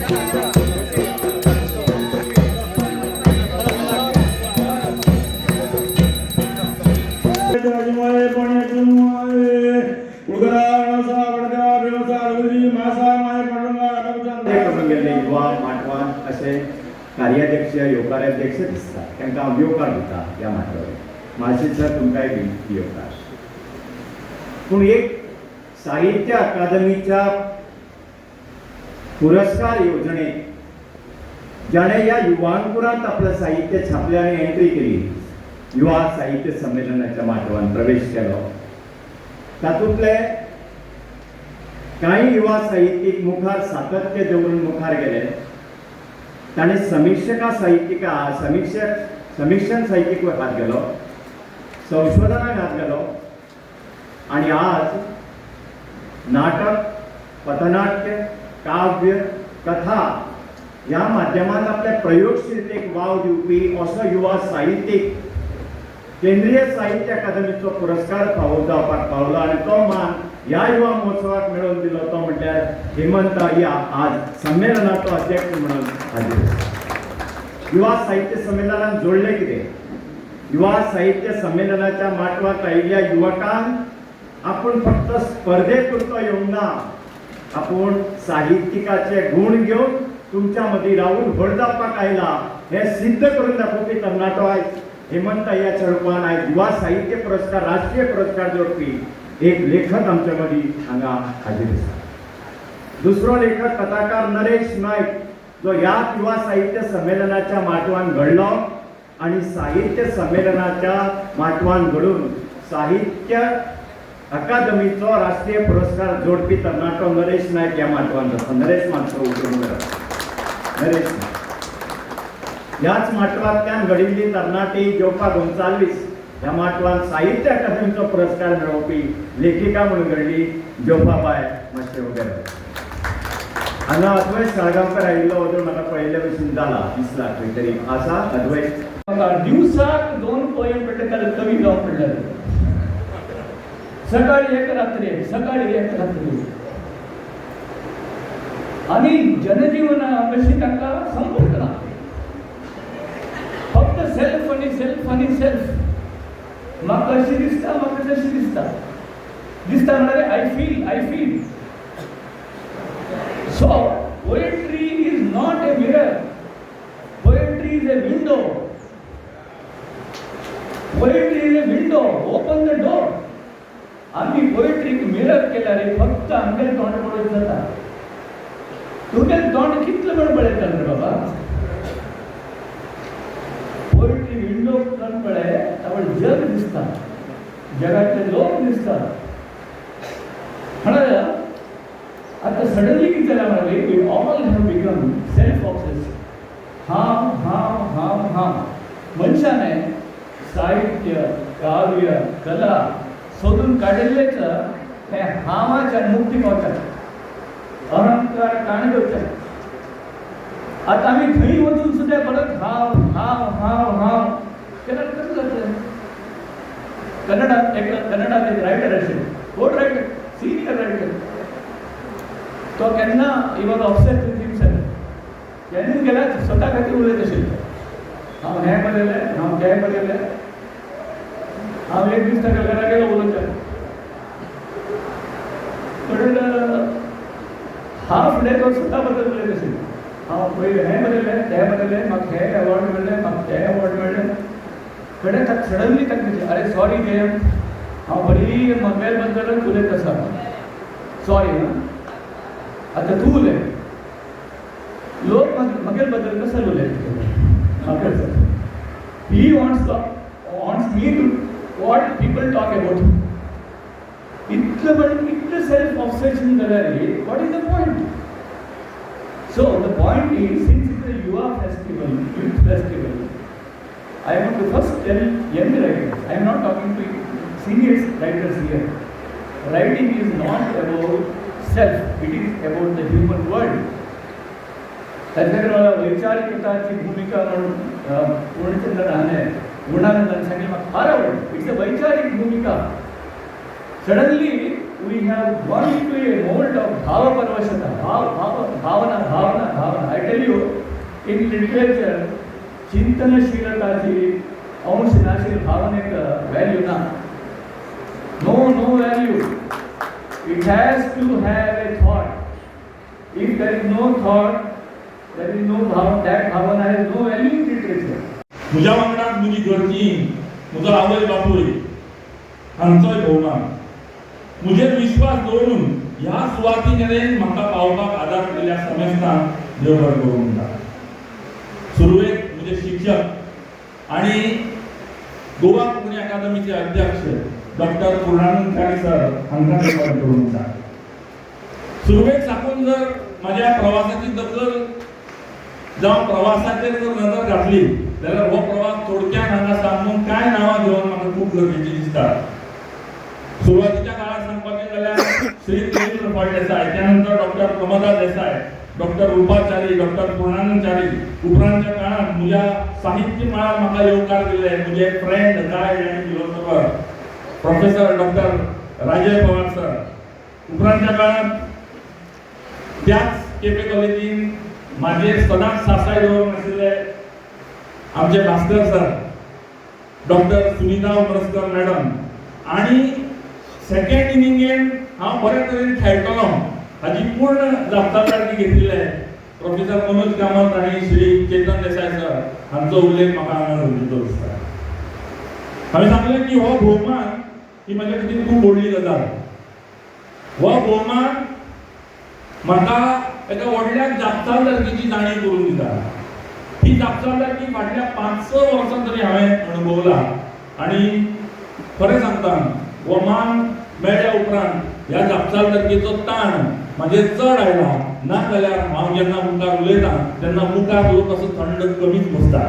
कार्याध्यक्ष योगाध्यक्ष दिसतात त्यांना योगा दिता या मार्गावर माझीचा तुमकांय योगाश पण एक साहित्य अकादमीच्या पुरस्कार योजनेत ज्याने या युवांकुरात आपलं साहित्य छापल्याने एंट्री केली युवा साहित्य संमेलनाच्या मार्गावर प्रवेश केला तातूंतले काही युवा साहित्यिक मुखार सातत्य देऊन मुखार गेले ताणे समीक्षण साहित्यिक हात गेलो संशोधनाक हात गेलो आणि आज नाटक पथनाट्य काव्य कथा या माध्यमात आपल्या प्रयोगशीलतेक वाव दिवपी असो युवा साहित्यिक केंद्रीय साहित्य अकादमीचो पुरस्कार फावो जावपाक पावलो आणि तो मान या युवा महोत्सवाक मेळोवन दिलो तो म्हटल्यार हेमंत या आज संमेलनाचो अध्यक्ष म्हणून हाजीर युवा साहित्य संमेलनान जोडले कितें युवा साहित्य संमेलनाच्या माटवाक आयिल्ल्या युवकांक आपण फक्त स्पर्धेपुरतो येवंक ना आपण साहित्यिकाचे गुण घेऊन तुमच्या मदीं रावून व्हड जावपाक आयला हे सिद्ध करून दाखोवपी तरणाटो आयज हेमंत या चळवळीन आयज युवा साहित्य पुरस्कार राष्ट्रीय पुरस्कार जोडपी एक लेखक आमच्या मदीं हांगा हाजीर आसा दुसरो लेखक कथाकार नरेश नायक जो ह्या युवा साहित्य संमेलनाच्या माटवान घडलो आणि साहित्य संमेलनाच्या माटवान घडून साहित्य अकादमीचो राष्ट्रीय पुरस्कार जोडपी तरणाटो नरेश नायक या माटवान जाता नरेश मात्र उठून नरेश ह्याच माटवांतल्यान घडिल्ली तरणाटी जोपा गोंसाल्वीस ह्या माटवान साहित्य अकादमीचो पुरस्कार मेळोवपी लेखिका म्हणून घडली जोपाबाय मातशें उबें हांगा अद्वैत साळगांवकर आयिल्लो अजून म्हाका पळयल्ले भशेन जाला दिसला खंय तरी आसा अद्वैत दिवसाक 2 पोयम पडटले कवी जावंक पडलेले सकाळी एक रात्री आणि जनजीवन कशी ताका संपूर्ण ना फक्त सेल्फ आणि सेल्फ म्हाका अशी दिसता म्हाका तशी दिसता म्हणल्यार I feel so poetry is not a mirror poetry is a window open the door आम्ही पोएट्रीक मिरर केल्यार फक्त आमगेर तोंड पळोवप जाता तुगेलें तोंड कितलें बळबळयता रे बाबा पोएट्री विंडो करून पळय तावळ जग दिसता जगातले लोक दिसतात म्हणाल्या आता सडनली किती झाला म्हणाले we all have become self obsessed हाम मनशाने साहित्य काव्य कला सोडून काढलेच हे हामाच्या मुक्ती पावतात अहंकार काण घेवतात आता आम्ही थंय वचून सुद्धा परत हाव केल्यार कसं जातलें कन्नडात एक रायटर आशिल्लो कोड रायटर सिनियर रायटर तो केन्ना he was obsessed with himself केन्ना गेल्यार स्वता खातीर उलयत आशिल्लो हांव हें बरयलें हांव तें बरयलें हांव एक दीस ताका घरा गेलो उलोवचें पण हाफ डे तो स्वता बद्दल उलयत आशिल्लो हांव पयलें हें बरयलें तें बरयलें म्हाका हें अवॉर्ड मेळ्ळें म्हाका तें अवॉर्ड मेळ्ळें कडेन ताका सडनली ताका दिसलें अरे सॉरी जेम हांव बरी म्हागेल बद्दलच उलयत आसा सॉरी आतां तूं उलय लोक म्हागेल बद्दल कसो उलयता ही wants me to what people talk about इतलं सेल्फ ऑब्सेशन जाल्यार what is the point? So the point is, since it's a Yuva festival, youth festival, I want to first tell young writers, I am not talking to senior writers here. Writing is not about self, it is about the human world. त्याच्याकडे मला वैचारिकताची भूमिका म्हणून पूर्णचंद्र राहणे गुणानंदांनी सांगितलं मला फार आवडलं. It's a वैचारिक भूमिका. Suddenly we have gone into a mould of भावपरवशता, भावना you, in literature, चिंतनशीलताची अंश नाशील भावनेक व्हॅल्यू ना. No value. It has to have a thought. If there is no thought, there is no bhavana. That bhavana has no value in literature. म्हज्या वांगडाक म्हजी घरचीं, म्हजो आवय बापूय हांचोय भोवमान, म्हजेर विश्वास दवरून ह्या सुवाती मेरेन म्हाका पावपाक आदार केल्ल्या समेस्तांक देव बरें करूं म्हणटा. सुरवेक म्हजे शिक्षक आनी गोवा कोंकणी अकादमीचे अध्यक्ष डॉक्टर पूर्णानंद च्यारी सर हांकां देव बरें करूं म्हणटा. सुरवेक साकून जर म्हाज्या प्रवासाची दखल जावं प्रवासाचेर जर नजर घातली जाल्यार हो प्रवास थोडक्यान हांगा सांगून कांय नांवां घेवन म्हाका खूब गरजेची दिसता. सुरवातीच्या काळार सांगपाचें जाल्यार श्री देवेंद्र फळदेसाय, त्यानंतर डॉक्टर प्रमोदा देसाय, डॉक्टर रुपाचारी, डॉक्टर पूर्णानंद च्यारी, उपरांतच्या काळात म्हज्या साहित्य मळार म्हाका येवकार दिले म्हजे फ्रेंड गायड आनी फिलोसॉफर प्रोफेसर डॉक्टर राजय पवार सर. उपरांतच्या काळात त्याच केपे कॉलेजीन मागीर सदांच सासाय दवरून आशिल्ले आमचे Bhaskar sir, doctor Sunita Umarsakar madam आणि सेकंड इनिंगेन हांव बरे तरेन खेळटलो हाची पूर्ण जबाबदारी घेतिल्ले प्रोफेसर मनोज कामत आनी श्री चेतन देसाय सर हांचो उल्लेख म्हाका हांगा गरजेचो दिसता. हांवें सांगलें की हो भोवमान ही म्हाज्या खातीर खूब व्हडली गजाल. हो भोवमान म्हाका एका व्हडल्या जापसालदारकेची जाणीव करून दिता. ही जापसालदारकी फाटल्या 5-6 वर्सां तरी हांवें अणभवला आनी खरें सांगता हो मान मेळ्ळ्या उपरांत ह्या जापसालदारकेचो ताण म्हाजेर चड आयला ना जाल्यार हांव जेन्ना मुखार उलयतां तेन्ना मुखार लोक असो थंड कमीच बसता.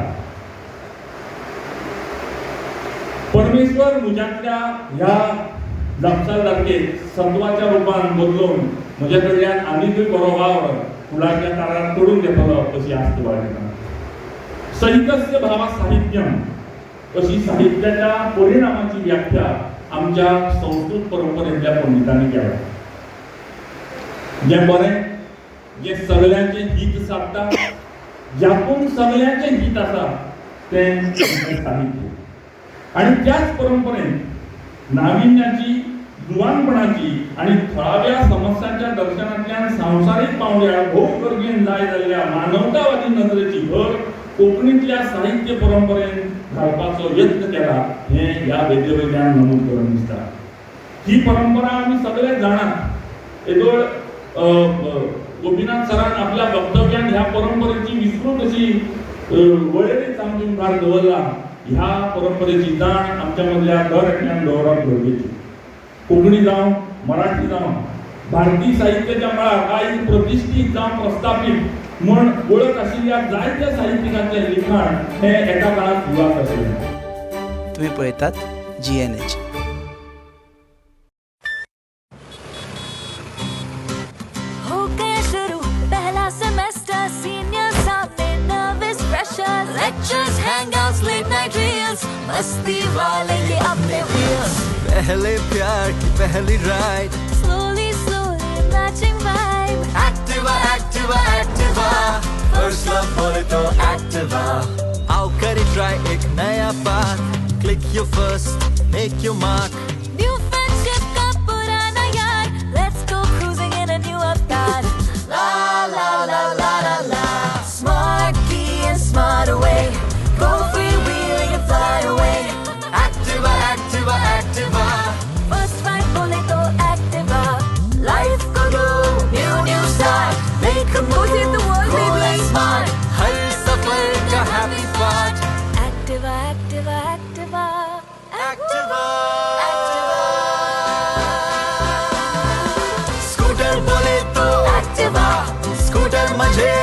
परमेश्वर म्हज्यांतल्या ह्या जापसालदारकेक सत्वाच्या रुपान बदलून म्हजे कडल्यान आनीकूय बरो वावर फुलांच्या तारार तोडून घेतलो अशी आस्त बाळगिता. साहित्यस्य भावा साहित्यम अशी साहित्याच्या परिणामाची व्याख्या आमच्या संस्कृत परंपरेतल्या पंडितांनी केल्या. जे बरें, जे सगळ्यांचे हित साधता, ज्यातून सगळ्यांचे हित आसा तें साहित्य. आणि त्याच परंपरेन नाविन्याची, जुवानपणाची आणि थळाव्या समस्यांच्या दर्शनातल्यान सांसारीक पावंड्यार भोव गरजेन जाय जाल्ल्या मानवतावादी नदरेची भर कोंकणीतल्या साहित्य परंपरेन घालपाचो यत्न केला हें ह्या वेदेवयल्यान नमूद करून दिसता. ही परंपरा आमी सगळे जाणात. येदोळ गोपीनाथ सरान आपल्या वक्तव्यान ह्या परंपरेची विस्तृत अशी वळेरीच आमच्या मुखार दवरला. ह्या परंपरेची जाण आमच्या मदल्या दर एकल्यान दवरप गरजेची. कोंकणी जावं, मराठी जावं, भारतीय साहित्याच्या मळार आयज प्रतिश्ठीत जावं प्रस्थापीत म्हण ओळख आशिल्ल्या जायत्या साहित्यिकांचें लिखाण हें एका काळात सुवात आशिल्लें. तुम्ही पळयतात GNH. हो गया शुरू पहला सेमेस्टर, सीनियर सामने nervous pressure, lectures, hangouts, late night reels, मस्ती वाले ये अपने व्हील्स, पहले प्यार की पहली ride, slowly matching vibe, Activa Activa Activa, first love बोले तो एक्टिवा, आओ करें ट्राई एक नया path, click your first, make your mark, new friendship का पुराना यार, let's go cruising in a new avatar, ला ला ला ला ला ला, smart key and smart away, go free wheeling and fly away, Activa Activa Activa, first ride बोले तो एक्टिवा, लाइफ को दो new start, make a move in the world, baby smart, हर सफर का happy part, Activa Activa Activa Activa scooter बोले तो Activa scooter मजे